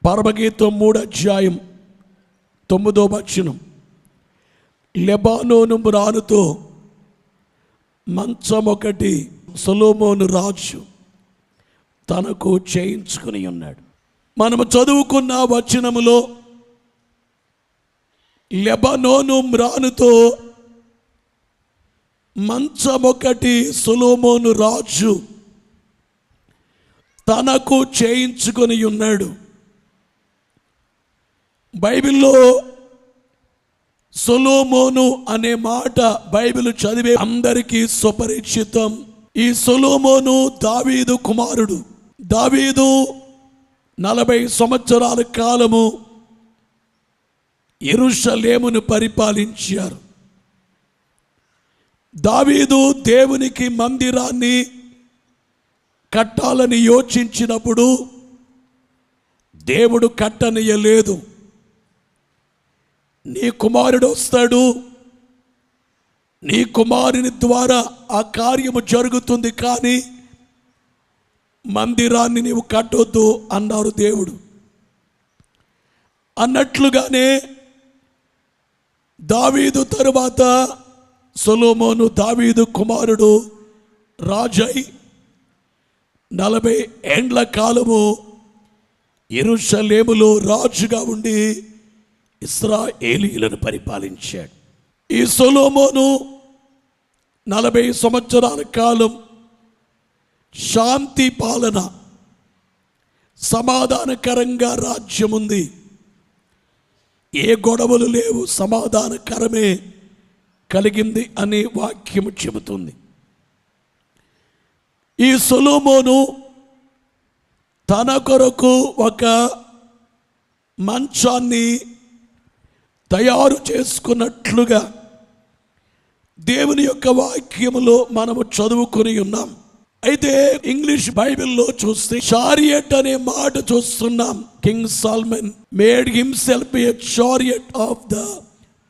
పరమగీతం 3:9 Lebanon మ్రానుతో మంచం ఒకటి సొలొమోను రాజు తనకు చేయించుకుని ఉన్నాడు. మనము చదువుకున్న వచనములో లెబానోను మ్రానుతో మంచం ఒకటి సొలొమోను రాజు తనకు చేయించుకొని ఉన్నాడు. బైబిల్లో సొలొమోను అనే మాట బైబిల్ చదివే అందరికీ సుపరిచితం. ఈ సొలొమోను దావీదు కుమారుడు. దావీదు 40 సంవత్సరాల కాలము యెరూషలేమును పరిపాలించారు. దావీదు దేవునికి మందిరాన్ని కట్టాలని యోచించినప్పుడు దేవుడు కట్టనీయలేదు. నీ కుమారుడు వస్తాడు, నీ కుమారుని ద్వారా ఆ కార్యము జరుగుతుంది, కానీ మందిరాన్ని నీవు కట్టొద్దు అన్నారు దేవుడు. అన్నట్లుగానే దావీదు తరువాత సొలొమోను దావీదు కుమారుడు రాజై 40 ఏండ్ల కాలము యెరూషలేములో రాజుగా ఉండి ఇశ్రాయేలీయులను పరిపాలించాడు. ఈ సొలొమోను 40 సంవత్సరాల కాలం శాంతి పాలన, సమాధానకరంగా రాజ్యం ఉంది. ఏ గొడవలు లేవు, సమాధానకరమే కలిగింది అని వాక్యము చెబుతుంది. ఈ సొలొమోను తన కొరకు ఒక మంచాన్ని తయారు చేసుకున్నట్లుగా దేవుని యొక్క వాక్యములో మనము చదువుకొని ఉన్నాం. అయితే ఇంగ్లీష్ బైబిల్లో చూస్తే చారియట్ అనే మాట చూస్తున్నాం. King Solomon made himself a chariot of the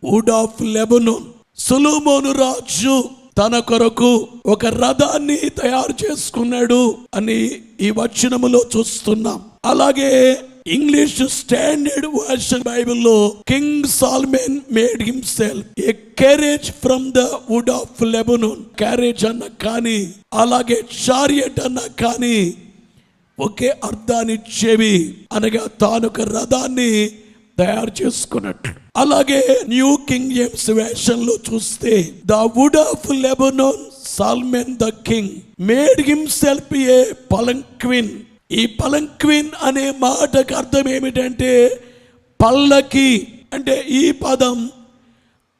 wood of Lebanon. సొలొమోను రాజు తన కొరకు ఒక రథాన్ని తయారు చేసుకున్నాడు అని ఈ వచనములో చూస్తున్నాం. అలాగే ఇంగ్లీష్ స్టాండర్డ్ వర్షన్ బైబిల్లో king Solomon made himself a carriage from the wood of Lebanon. Carriage అన్న కానీ అలాగే చారియట్ అన్న కానీ ఒకే అర్థాన్ని ఇచ్చేవి, అనగా తాను ఒక రథాన్ని తయారు చేసుకున్నట్లు. అలాగే న్యూ కింగ్ జేమ్స్ వెర్షన్ లో చూస్తే the wood of Lebanon Solomon the king made himself a palanquin. ఈ పలంక్విన్ అనే మాటకు అర్థం ఏమిటంటే పల్లకి. అంటే ఈ పదం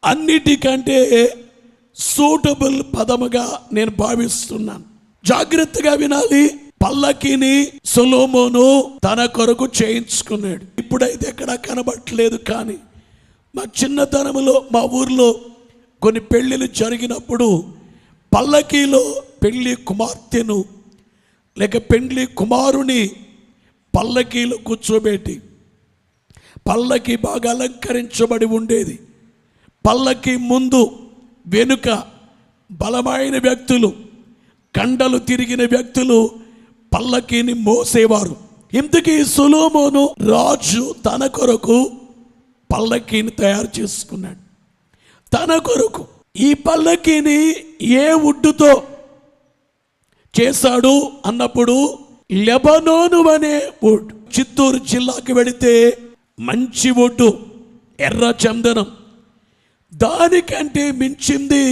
అన్నిటికంటే సూటబుల్ పదముగా నేను భావిస్తున్నాను. జాగ్రత్తగా వినాలి. పల్లకిని సొలొమోను తన కొరకు చేయించుకున్నాడు. ఇప్పుడైతే ఎక్కడ కనబట్టలేదు, కానీ మా చిన్నతనంలో మా ఊర్లో కొన్ని పెళ్ళిళ్ళు జరిగినప్పుడు పల్లకీలో పెళ్లి కుమార్తెను లేక పెళ్లి కుమారుని పల్లకీలో కూర్చోబెట్టి, పల్లకి బాగా అలంకరించబడి ఉండేది. పల్లకి ముందు వెనుక బలమైన వ్యక్తులు, కండలు తిరిగిన వ్యక్తులు పల్లకీని మోసేవారు. ఇంతకీ సొలొమోను రాజు తన కొరకు పల్లకీని తయారు చేసుకున్నాడు. తన కొరకు ఈ పల్లకీని ఏ వుడ్డుతో చేశాడు అన్నప్పుడు లెబనోను అనే వుడ్. చిత్తూరు జిల్లాకి వెళితే మంచి వుడ్డు, ఎర్ర చందనం. దానికంటే మించింది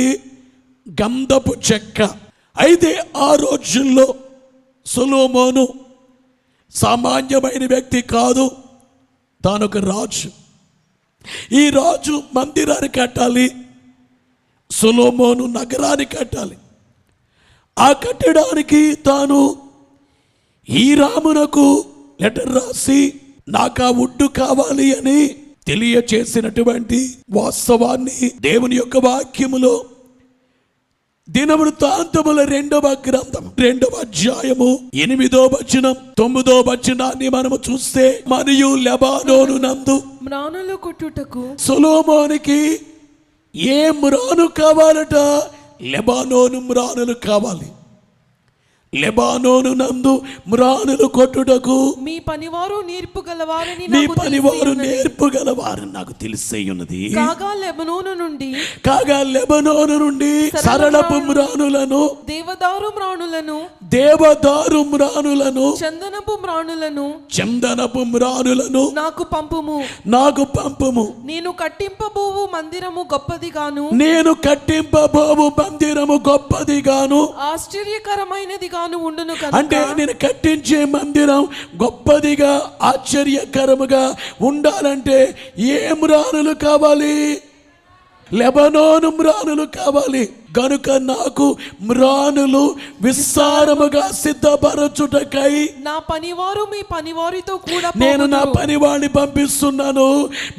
గంధపు చెక్క. అయితే ఆ రోజుల్లో సొలొమోను సామాన్యమైన వ్యక్తి కాదు, తానొక రాజు. ఈ రాజు మందిరాన్ని కట్టాలి, సొలొమోను నగరాన్ని కట్టాలి. ఆ కట్టడానికి తాను హీరామునకు లెటర్ రాసి నాకు ఆ వుడ్డు కావాలి అని తెలియచేసినటువంటి వాస్తవాన్ని దేవుని యొక్క వాక్యములో దినవృత్తాంతముల 2వ గ్రంథం 2వ అధ్యాయము 8వ వచనం 9వ వచనాన్ని మనము చూస్తే, మరియు లెబానోను నందు మ్రానులు కొట్టుటకు సొలొమోనుకి ఏ మ్రాను కావాలట? లెబానోను మ్రానులు కావాలి. లెబానోను నందు మ్రానులు కొట్టుటకు మీ పనివారు నేర్పు గలవారని మీ పనివారు నేర్పు గలవారని నాకు తెలిసే ఉన్నది. కాగా లెబనోను నుండి సరళపు మ్రానులను, దేవదారు మ్రానులను, చందనపు మ్రానులను నాకు పంపుము. నేను కట్టింపబోవు మందిరము గొప్పదిగాను ఆశ్చర్యకరమైనది ఉండును. అంటే నేను కట్టించే మందిరం గొప్పదిగా ఆశ్చర్యకరముగా ఉండాలంటే ఏ మ్రానులు కావాలి? లెబనోను మ్రానులు కావాలి. గనుక నాకు మ్రానులు విస్తారముగా సిద్ధపరచుటకై నా పనివారు మీ పనివారితో కూడా నేను నా పనివాడిని పంపిస్తున్నాను,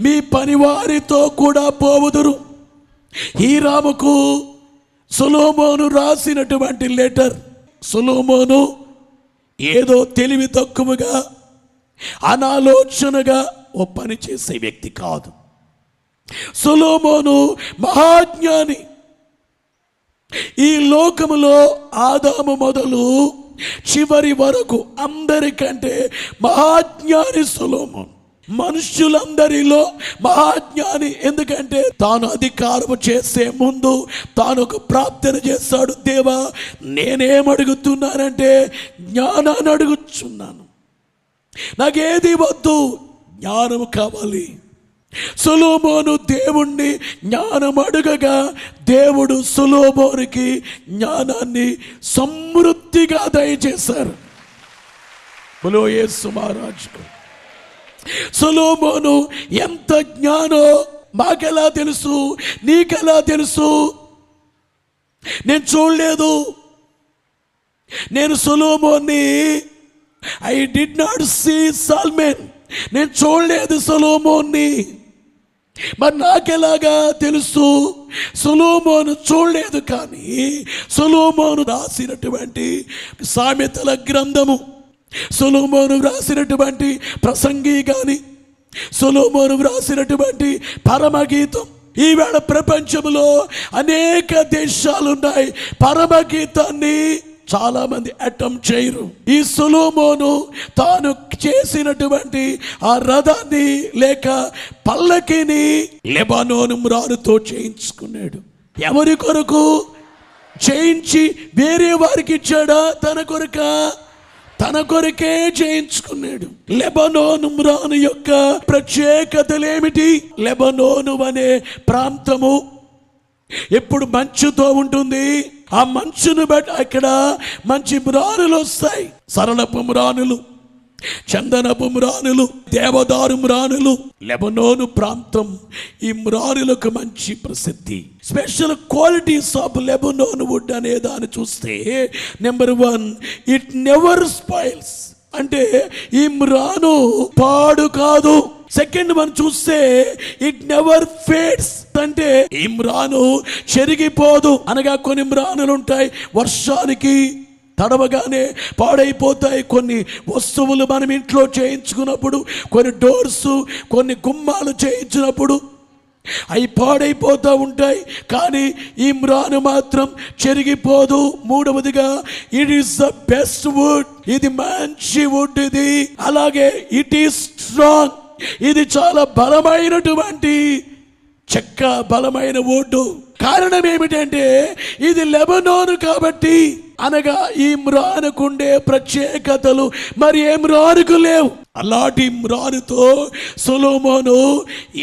మీ పనివారితో కూడా పోవుదురు. హీరాముకు సొలొమోను రాసినటువంటి లెటర్. సొలొమోను ఏదో తెలివి తక్కువగా అనాలోచనగా ఓ పని చేసే వ్యక్తి కాదు. సొలొమోను మహాజ్ఞాని. ఈ లోకములో ఆదాము మొదలు చివరి వరకు అందరికంటే మహాజ్ఞాని సొలొమోను. మనుష్యులందరిలో మహాజ్ఞాని. ఎందుకంటే తాను అధికారము చేసే ముందు తాను ఒక ప్రార్థన చేస్తాడు. దేవా, నేనేమడుగుతున్నానంటే జ్ఞానాన్ని అడుగుచున్నాను, నాకేది వద్దు, జ్ఞానము కావాలి. సొలొమోను దేవుణ్ణి జ్ఞానం అడుగగా దేవుడు సొలొమోనుకి జ్ఞానాన్ని సమృద్ధిగా దయచేశారు. బోలో యేసు మహారాజుకు. సొలొమోను ఎంత జ్ఞానో మాకెలా తెలుసు, నీకెలా తెలుసు? నేను చూడలేదు. నేను సొలొమోన్ని ఐ డిడ్ నాట్ సీ సాల్మెన్. నేను చూడలేదు సొలొమోన్ని. మరి నాకెలాగా తెలుసు? సొలొమోను చూడలేదు, కానీ సొలొమోను రాసినటువంటి సామెతల గ్రంథము, సొలొమోను వ్రాసినటువంటి ప్రసంగి గాని, సొలొమోను వ్రాసినటువంటి పరమగీతం. ఈవేళ ప్రపంచంలో అనేక దేశాలున్నాయి, పరమగీతాన్ని చాలా మంది అటెంప్ట్ చేయరు. ఈ సొలొమోను తాను చేసినటువంటి ఆ రథాన్ని లేక పల్లకిని లెబానోను మ్రానుతో చేయించుకున్నాడు. ఎవరి కొరకు చేయించి వేరే వారికి ఇచ్చాడా? తన కొరకే చేయించుకున్నాడు. లెబానోను మ్రాను యొక్క ప్రత్యేకతలేమిటి? లెబానోను అనే ప్రాంతము ఎప్పుడు మంచుతో ఉంటుంది. ఆ మంచును బట్టి అక్కడ మంచి మ్రానులు వస్తాయి. సరళపు మ్రానులు, చందనపు మ్రానులు, దేవదారు మ్రానులు. లెబానోను ప్రాంతం ఈ మ్రానులకు మంచి ప్రసిద్ధి. Special qualities of Lebanon would అనే దాన్ని చూస్తే, నెంబర్ 1, ఇట్ నెవర్ స్పాయిల్స్. అంటే ఈ మ్రాను పాడు కాదు. సెకండ్ మనం చూస్తే ఇట్ నెవర్ ఫేడ్స్. అంటే ఈ మ్రాను చెరిగిపోదు. అనగా కొన్ని మ్రానులు ఉంటాయి, వర్షానికి తడవగానే పాడైపోతాయి. కొన్ని వస్తువులు మనం ఇంట్లో చేయించుకున్నప్పుడు, కొన్ని డోర్స్, కొన్ని గుమ్మాలు చేయించినప్పుడు అవి పాడైపోతూ ఉంటాయి, కానీ ఈ మ్రాను మాత్రం చెరిగిపోదు. మూడవదిగా, it is the best wood. ఇది మంచి వుడ్. ఇది అలాగే ఇట్ ఈస్ స్ట్రాంగ్. ఇది చాలా బలమైనటువంటి చెక్క, బలమైన వుడ్. కారణం ఏమిటంటే ఇది లెబానోను కాబట్టి. అనగా ఈ మ్రానుకుండే ప్రత్యేకతలు మరి ఏ మ్రానుకు లేవు. అలాంటి మ్రానుతో సొలొమోను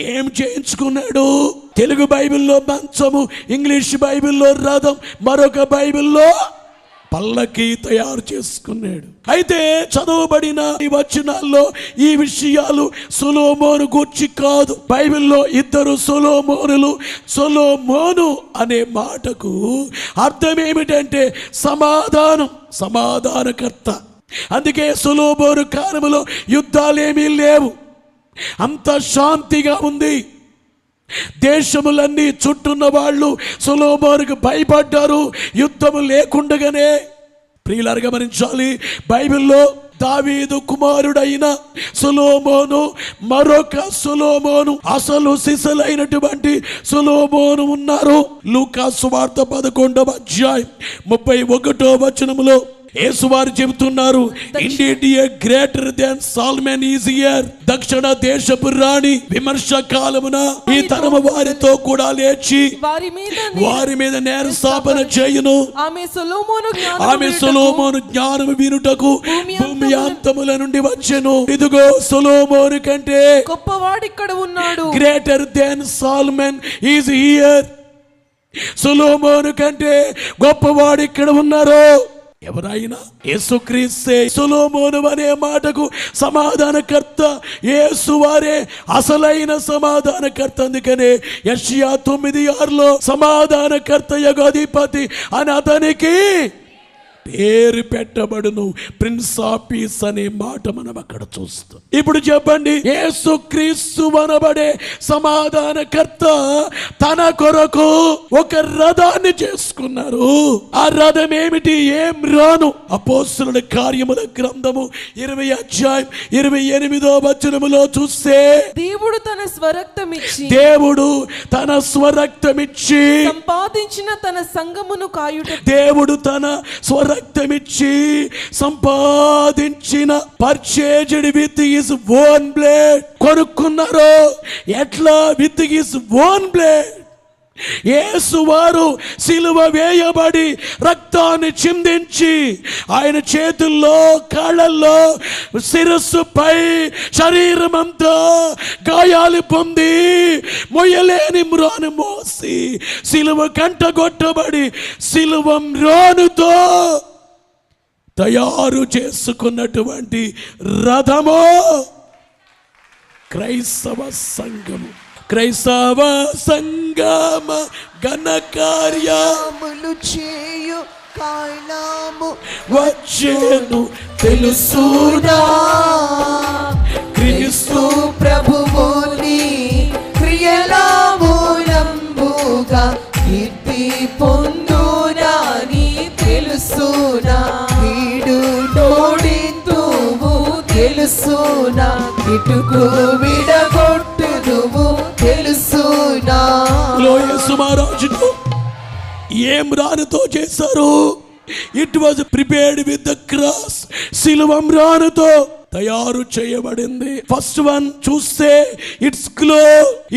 ఏం చేయించుకున్నాడు? తెలుగు బైబిల్లో మంచము, ఇంగ్లీష్ బైబిల్లో రథం, మరొక బైబిల్లో పల్లకి తయారు చేసుకున్నాడు. అయితే చదవబడిన ఈ వచనాల్లో ఈ విషయాలు సొలొమోను గూర్చి కాదు. బైబిల్లో ఇద్దరు సొలొమోనులు. సొలొమోను అనే మాటకు అర్థం ఏమిటంటే సమాధానం, సమాధానకర్త. అందుకే సొలొమోను కాలంలో యుద్ధాలేమీ లేవు, అంత శాంతిగా ఉంది. దేశములన్నీ చుట్టూన్న వాళ్ళు సొలొమోనుకు భయపడ్డారు యుద్ధము లేకుండగానే. ప్రియులారా గమనించాలి, బైబిల్లో దావీదు కుమారుడైన సొలొమోను, మరొక సొలొమోను, అసలు సిసలైనటువంటి సొలొమోను ఉన్నారు. లూకా సువార్త 11వ అధ్యాయం 31వ వచనములో యేసువారు చెబుతున్నారు, indeed a greater than Solomon is here. దక్షిణ దేశపు రాణి విమర్శ కాలమున ఈ తరము వారితో కూడా లేచి వారి మీద నేరస్థాపన చేయును. ఆమె సొలొమోను జ్ఞానము వినుటకు భూమి అంతముల నుండి వచ్చెను. ఇదిగో సొలొమోను కంటే గొప్పవాడు ఇక్కడ ఉన్నాడు. Greater than Solomon is here. సొలొమోను కంటే గొప్పవాడు ఇక్కడ ఉన్నారు. ఎవరైనా యేసుక్రీస్తే సొలొమోను అనే మాటకు సమాధానకర్త. యేసువారే అసలైన సమాధానకర్త. అందుకనే యెషయా 9:6 సమాధానకర్త యగు అధిపతి అని అతనికి పేరు పెట్టబడును. ప్రిన్స్ ఆఫ్ పీస్ అనే మాట మనం అక్కడ చూస్తాం. ఇప్పుడు చెప్పండి, యేసుక్రీస్తు అనబడే సమాధానకర్త తన కొరకు ఒక రథాన్ని చేసుకున్నారు. ఆ రథం ఏమిటి? ఏం రాను. అపోస్తలుల కార్యముల గ్రంథము 20 అధ్యాయం 28వ వచనములో చూస్తే దేవుడు తన స్వరక్తమిచ్చి సంపాదించిన తన సంఘమును కాయుట. దేవుడు తన రక్తమిచ్చి సంపాదించిన purchased with his own blood. కొనుక్కున్నారు ఎట్లా? With his own blood. యేసువారు సిలువ వేయబడి రక్తాన్ని చిందించి ఆయన చేతుల్లో, కాళ్ళల్లో, శిరస్సుపై, శరీరమంతా గాయాలు పొంది మొయ్యలేని మ్రాను మోసి సిలువ కంటగొట్టబడి సిలువ మ్రానుతో తయారు చేసుకున్నటువంటి రథము క్రైస్తవ సంఘము. క్రైస్తవ సంగమ ఘనకార్యములు చేయు కాలము వచ్చెను తెలుసునా. క్రీస్తు ప్రభువుని క్రియల మూలంబుగా కీర్తి పొందునని తెలుసునా. వీడు నోడింతువు తెలుసునా. ఇటుకు విడగొట్టు నువ్వు తెలుసునా. యేసు మహారాజును ఏం రానుతో చేశారు? It was prepared with the cross. సిలువ రానుతో తయారు చేయబడింది. ఫస్ట్ వన్ చూస్తే ఇట్స్ గ్లో.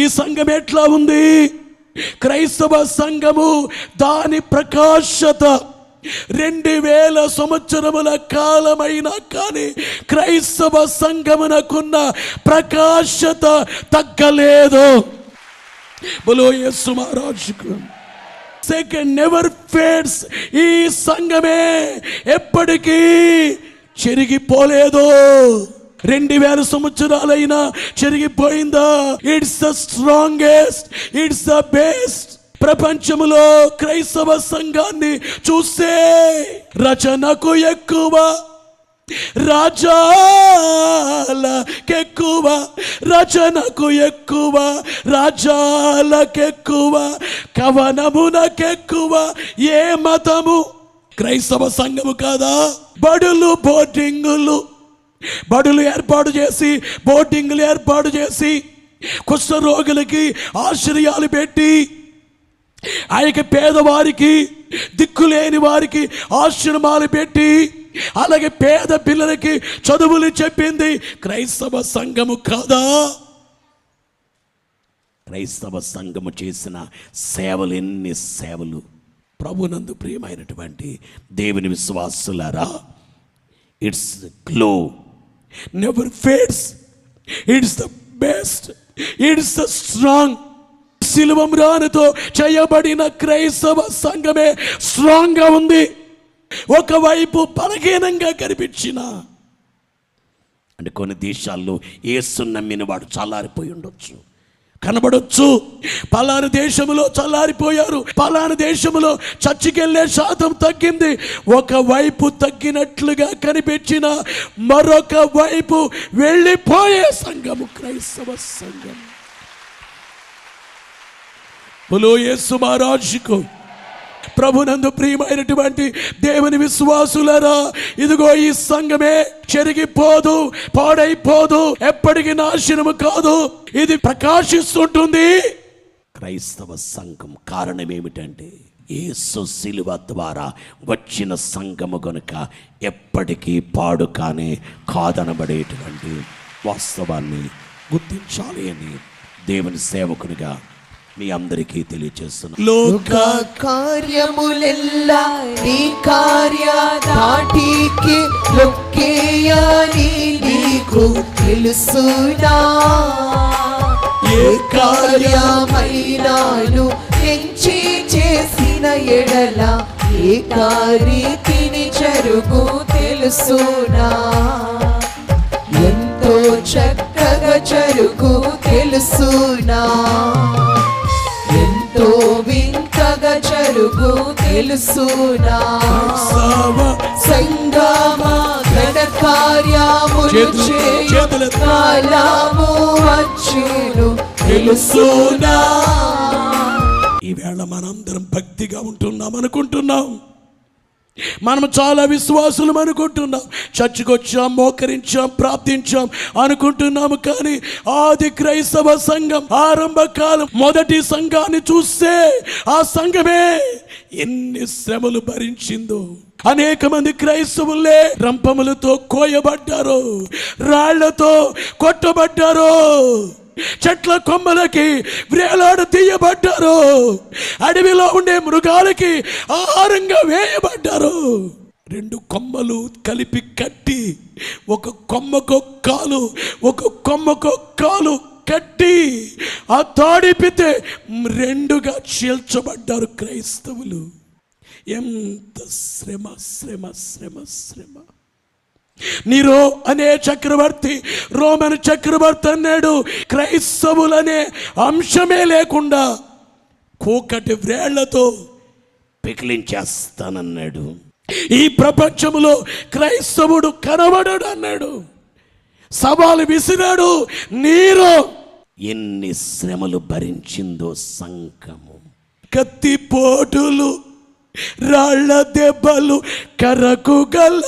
ఈ సంఘం ఎట్లా ఉంది? క్రైస్తవ సంఘము దాని ప్రకాశత 2000 సంవత్సరముల కాలమైనా కానీ క్రైస్తవ సంఘమునకున్న ప్రకాశత తగ్గలేదు. బలో యేసు మహారాజుకు. Second, never fades. ఈ సంఘమే ఎప్పటికీ చెరిగిపోలేదు. 2000 సంవత్సరాలైనా చెరిగిపోయిందా? It's the strongest, it's the best. ప్రపంచములో క్రైస్తవ సంఘాన్ని చూస్తే రచనకు ఎక్కువ, రాజాలకెక్కువ, రచనకు ఎక్కువ, రాజాలకెక్కువ, కవనమునకెక్కువ. ఏ మతము? క్రైస్తవ సంఘము కాదా? బడులు, బడులు ఏర్పాటు చేసి, బోర్డింగులు ఏర్పాటు చేసి, కుష్ఠరోగులకి ఆశ్రయాలు పెట్టి, ఆ యొక్క పేదవారికి, దిక్కులేని వారికి ఆశ్రమాలు పెట్టి, అలాగే పేద పిల్లలకి చదువులు చెప్పింది క్రైస్తవ సంఘము కాదా? క్రైస్తవ సంఘము చేసిన సేవలు ఎన్ని సేవలు! ప్రభునందు ప్రియమైనటువంటి దేవుని విశ్వాసులారా, it's glow, never fades, it's the best, it's the strong. సిలువ మ్రానుతో చేయబడిన క్రైస్తవ సంఘమే స్ట్రాంగ్ గా ఉంది. ఒకవైపు బలహీనంగా కనిపించిన, అంటే కొన్ని దేశాల్లో యేసుని నమ్మిన వాడు చల్లారిపోయి ఉండొచ్చు, కనబడొచ్చు. పలానా దేశంలో చల్లారిపోయారు, పలానా దేశంలో చచ్చికెళ్లే శాతం తగ్గింది. ఒకవైపు తగ్గినట్లుగా కనిపించిన మరొక వైపు వెళ్ళిపోయే సంఘము క్రైస్తవ సంఘం. బలో యేసు మహారాజుకు. ప్రభునందు ప్రియమైనటువంటి దేవుని విశ్వాసులారా, ఇదిగో ఈ సంఘమే చెరిగిపోదు, పాడైపోదు, ఎప్పటికీ నాశనము కాదు. ఇది ప్రకాశిస్తుంటుంది. క్రైస్తవ సంఘం కారణం ఏమిటంటే యేసు శిలువ ద్వారా వచ్చిన సంఘము గనుక ఎప్పటికీ పాడు కానే కాదనబడేటువంటి వాస్తవాన్ని గుర్తించాలి అని దేవుని సేవకునిగా మీ అందరికీ తెలియజేస్తున్నాను. లోక కార్యములెల్లా నీ కార్య దాటికి లొక్కేయని నీకు తెలుసునా? ఏ కార్యమైనాను ఎంచి చేసిన ఎడల ఏ కార్యతిని జరుగు తెలుసునా? ఎంతో చక్కగా జరుగు తెలుసునా? ఎంతో వింతగా జరుగు తెలుసునా? సంగమా ఘన కార్యములు చేయు కాలము వచ్చును తెలుసునా? ఈవేళ మనందరం భక్తిగా ఉంటున్నాం అనుకుంటున్నాం, మనం చాలా విశ్వాసులం అనుకుంటున్నాం, చర్చికి వచ్చాం, మోకరించాం, ప్రార్థించాం అనుకుంటున్నాము. కానీ ఆది క్రైస్తవ సంఘం ఆరంభ కాలం మొదటి సంఘాన్ని చూస్తే ఆ సంఘమే ఎన్ని శ్రమలు భరించిందో. అనేక మంది క్రైస్తవులే రంపములతో కోయబడ్డారు, రాళ్లతో కొట్టబడ్డారు, చెట్ల కొమ్మలకి వ్రేలాడ తీయబడ్డారు, అడవిలో ఉండే మృగాలకి ఆహారంగా వేయబడ్డారు. రెండు కొమ్మలు కలిపి కట్టి ఒక కొమ్మకో కాలు ఒక కొమ్మకో కాలు కట్టి ఆ తాడిపితే రెండుగా చీల్చబడ్డారు క్రైస్తవులు. ఎంత శ్రమ శ్రమ శ్రమ శ్రమ. నీరో అనే చక్రవర్తి, రోమన్ చక్రవర్తి అన్నాడు, క్రైస్తవులనే అంశమే లేకుండా కూకటి వ్రేళ్లతో పికిలించేస్తానన్నాడు. ఈ ప్రపంచంలో క్రైస్తవుడు కనబడడు అన్నాడు. సవాలు విసిరాడు నీరో. ఎన్ని శ్రమలు భరించిందో సంఘము. కత్తిపోటులు, రాళ్ల దెబ్బలు, కర్రకు గల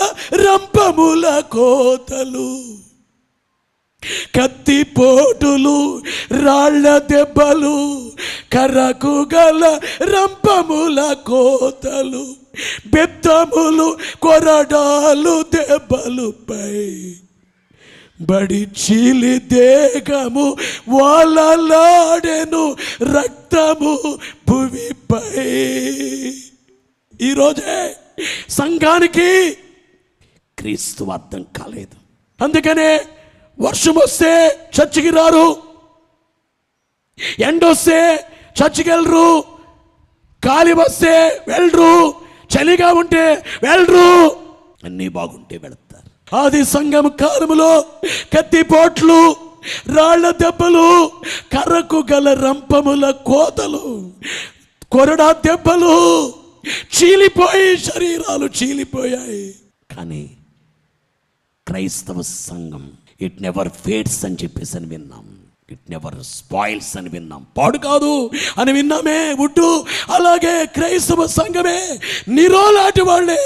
రంపముల కోతలు. కత్తిపోటులు, రాళ్ల దెబ్బలు, కర్రకు గల రంపముల కోతలు, బెత్తములు, కొరడాలు దెబ్బలుపై బడి చీలి దేగము వాళ్ళలాడెను రక్తము భూమిపై. ఈరోజే సంఘానికి క్రీస్తు అర్థం కాలేదు. అందుకనే వర్షం వస్తే చర్చికి రారు, ఎండొస్తే చర్చికి వెళ్ళరు, గాలి వస్తే వెళ్ళరు, చలిగా ఉంటే వెళ్ళరు, అన్నీ బాగుంటే వెళతారు. ఆది సంఘం కాలములో కత్తిపోట్లు, రాళ్ల దెబ్బలు, కర్రకు గల రంపముల కోతలు, కొరడా దెబ్బలు, చీలిపోయి శరీరాలు చీలిపోయాయి. కానీ క్రైస్తవ సంఘం ఇట్ నెవర్ ఫేడ్స్ అని చెప్పేసి అని విన్నాం, ఇట్ నెవర్ స్పాయిల్స్ అని విన్నాం, పాడు కాదు అని విన్నామే ఉడ్డు. అలాగే క్రైస్తవ సంఘమే నిరోలాంటి వాళ్ళే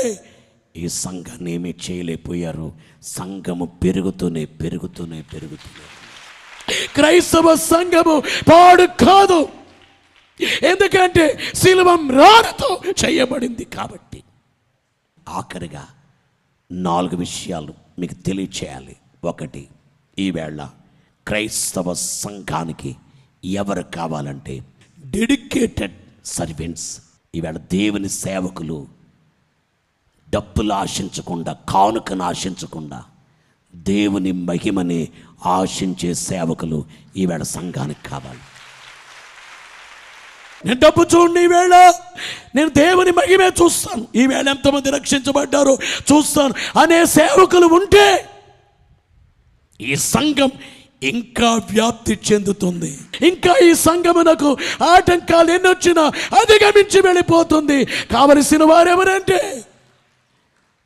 ఈ సంఘాన్ని ఏమీ చేయలేకపోయారు. సంఘము పెరుగుతూనే పెరుగుతూనే పెరుగుతూనే. క్రైస్తవ సంఘము పాడు కాదు, ఎందుకంటే శిలువం రాళ్ళతో చేయబడింది కాబట్టి. ఆఖరిగా 4 విషయాలు మీకు తెలియచేయాలి. 1, ఈవేళ క్రైస్తవ సంఘానికి ఎవరు కావాలంటే డెడికేటెడ్ సర్వెంట్స్. ఈవేళ దేవుని సేవకులు డబ్బులు ఆశించకుండా, కానుకను ఆశించకుండా దేవుని మహిమని ఆశించే సేవకులు ఈవేళ సంఘానికి కావాలి. నేను డబ్బు చూడండి, ఈవేళ నేను దేవుని మహిమే చూస్తాను, ఈవేళ ఎంతమంది రక్షించబడ్డారో చూస్తాను అనే సేవకులు ఉంటే ఈ సంఘం ఇంకా వ్యాప్తి చెందుతుంది. ఇంకా ఈ సంఘమునకు ఆటంకాలు ఎన్నొచ్చినా అధిగమించి వెళ్ళిపోతుంది. కావలసిన వారెవరంటే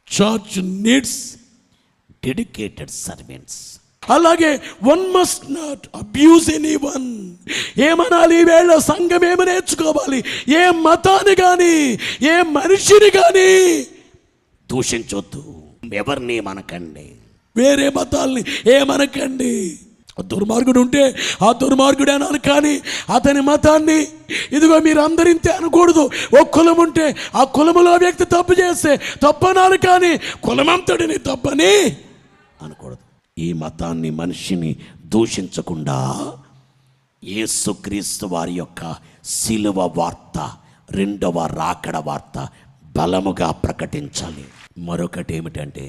చర్చ్ నీడ్స్ డెడికేటెడ్ సర్వెంట్స్. అలాగే one must not abuse anyone. ఏమనాలి ఈవేళ సంఘం ఏమి నేర్చుకోవాలి? ఏ మతాన్ని కానీ ఏ మనిషిని కానీ దూషించొద్దు. ఎవరిని మనకండి, వేరే మతాల్ని ఏమనకండి. దుర్మార్గుడు ఉంటే ఆ దుర్మార్గుడే అనాలి, కానీ అతని మతాన్ని ఇదిగో మీరు అందరింతే అనకూడదు. ఒక కులం ఉంటే ఆ కులములో వ్యక్తి తప్పు చేస్తే తప్పనాలి, కానీ కులమంతటిని తప్పని అనకూడదు. ఈ మతాన్ని, మనిషిని దూషించకుండా యేసుక్రీస్తు వారి యొక్క శిలువ వార్త, రెండవ రాకడ వార్త బలముగా ప్రకటించాలి. మరొకటి ఏమిటంటే,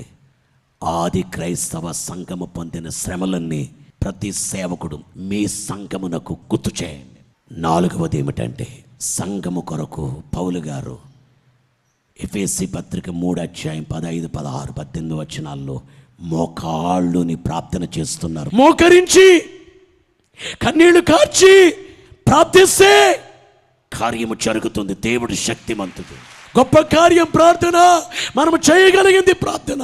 ఆది క్రైస్తవ సంఘము పొందిన శ్రమలన్నీ ప్రతి సేవకుడు మీ సంఘమునకు గుర్తు చేయండి. 4వది ఏమిటంటే, సంఘము కొరకు పౌలు గారు ఎఫెసీ పత్రిక 3:15-16, 18 మోకాళ్ళుని ప్రార్థన చేస్తున్నారు. మోకరించి కన్నీళ్లు కార్చి ప్రార్థిస్తే కార్యము జరుగుతుంది. దేవుడు శక్తిమంతుడు. గొప్ప కార్యం ప్రార్థన. మనము చేయగలిగింది ప్రార్థన.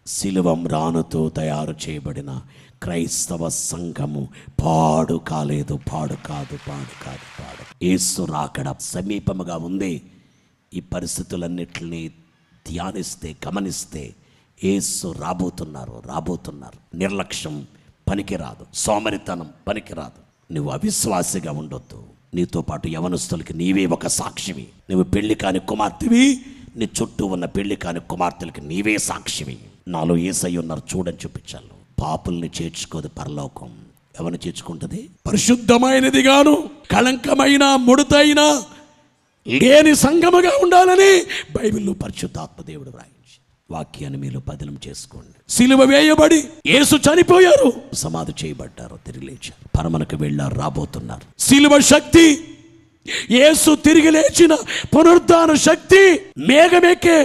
శిలువం రానుతో తయారు చేయబడిన క్రైస్తవ సంఘము పాడు కాలేదు, పాడు కాదు. యేసు రాకడ సమీపముగా ఉంది. ఈ పరిస్థితులన్నిటిని ధ్యానిస్తే, గమనిస్తే యేసు రాబోతున్నారు. నిర్లక్ష్యం పనికిరాదు, సోమరితనం పనికిరాదు. నువ్వు అవిశ్వాసిగా ఉండొద్దు. నీతో పాటు యవనస్తులకి నీవే ఒక సాక్షివి. నువ్వు పెళ్లి కాని కుమార్తెవి, నీ చుట్టూ ఉన్న పెళ్లి కాని కుమార్తెలకి నీవే సాక్షివి. నాలో యేసయ్య ఉన్నారు చూడని చూపించాను. పాపుల్ని చేర్చుకోదు పరలోకం. ఎవరిని చేర్చుకుంటుంది? పరిశుద్ధమైనది గాను కళంకమైన ముడతైన లేని సంగముగా ఉండాలని బైబిల్లో పరిశుద్ధాత్మ దేవుడు రాయించి వాక్యాన్ని మీలో పదిలం చేసుకోండి. సిలువ వేయబడి యేసు చనిపోయారు, సమాధి చేయబడ్డారు, తిరిగి లేచారు, పరమనకు వెళ్ళారు, రాబోతున్నారు. సిలువ శక్తి, యేసు తిరిగి లేచిన పునరుద్ధాన శక్తి, మేఘమెక్కే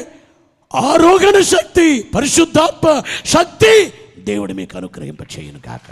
ఆరోగణ శక్తి, పరిశుద్ధాత్మ శక్తి దేవుడు మీకు అనుగ్రహింప చేయను కాక.